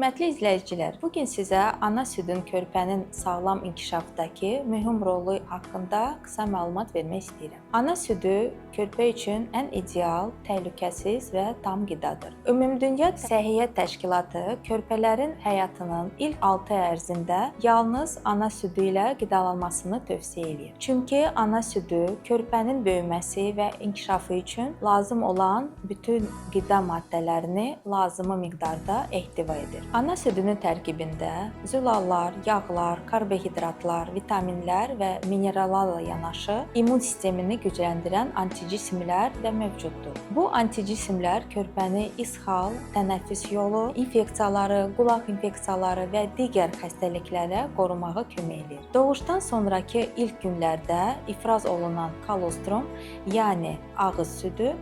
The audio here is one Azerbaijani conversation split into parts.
Hörmətli izləyicilər, bugün sizə ana südün körpənin sağlam inkişafdakı mühüm rolu haqqında qısa məlumat vermək istəyirəm. Ana südü körpə üçün ən ideal, təhlükəsiz və tam qidadır. Ümumdünya Səhiyyə Təşkilatı körpələrin həyatının ilk 6 ay ərzində yalnız ana südü ilə qidalanmasını tövsiyə edir. Çünki ana südü körpənin böyüməsi və inkişafı üçün lazım olan bütün qida maddələrini lazımi miqdarda ehtiva edir. Ana südünün tərkibində zülallar, yağlar, karbohidratlar, vitaminlər və minerallarla yanaşı immun sistemini gücləndirən anticismlər də mövcuddur. Bu anticismlər körpəni ishal, tənəffüs yolu infeksiyaları, qulaq infeksiyaları və digər xəstəliklərə qorumağa kömək edir. Doğuşdan sonrakı ilk günlərdə ifraz olunan kolostrum, yəni ağız südü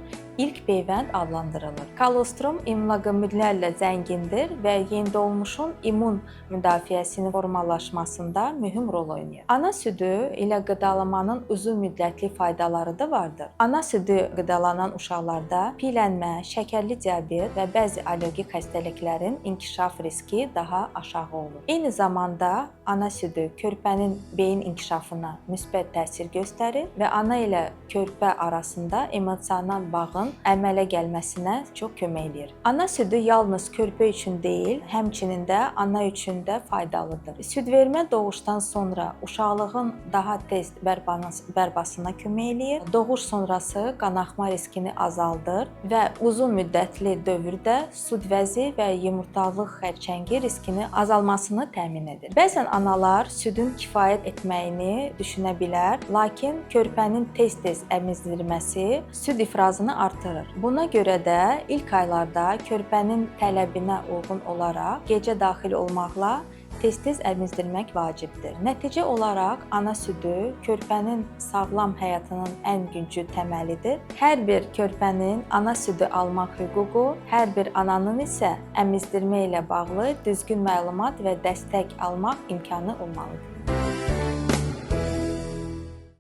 İlk peyvənd adlandırılır. Kolostrum immunoqlobinlərlə zəngindir və yeni-doğmuşun immun müdafiəsinin formalaşmasında mühüm rol oynayır. Ana südü ilə qidalanmanın uzun müddətli faydaları da vardır. Ana südü qidalanan uşaqlarda piyələnmə, şəkərli diabet və bəzi allergik xəstəliklərin inkişaf riski daha aşağı olur. Eyni zamanda ana südü körpənin beyin inkişafına müsbət təsir göstərir və ana ilə körpə arasında emosional bağın əmələ gəlməsinə çox kömək edir. Ana südü yalnız körpə üçün deyil, həmçinin də ana üçün də faydalıdır. Südvermə doğuşdan sonra uşaqlığın daha tez bərbasına kömək eləyir. Doğuş sonrası qanaxma riskini azaldır və uzun müddətli dövrdə süd vəzi və yumurtalıq xərçəngi riskini azalmasını təmin edir. Bəzən analar südün kifayət etməyini düşünə bilər, lakin körpənin tez-tez əmizdirməsi süd ifrazını artırır. Buna görə də ilk aylarda körpənin tələbinə uyğun olaraq gecə daxil olmaqla tez-tez əmizdirmək vacibdir. Nəticə olaraq ana südü körpənin sağlam həyatının ən güclü təməlidir. Hər bir körpənin ana südü almaq hüququ, hər bir ananın isə əmizdirmə ilə bağlı düzgün məlumat və dəstək almaq imkanı olmalıdır.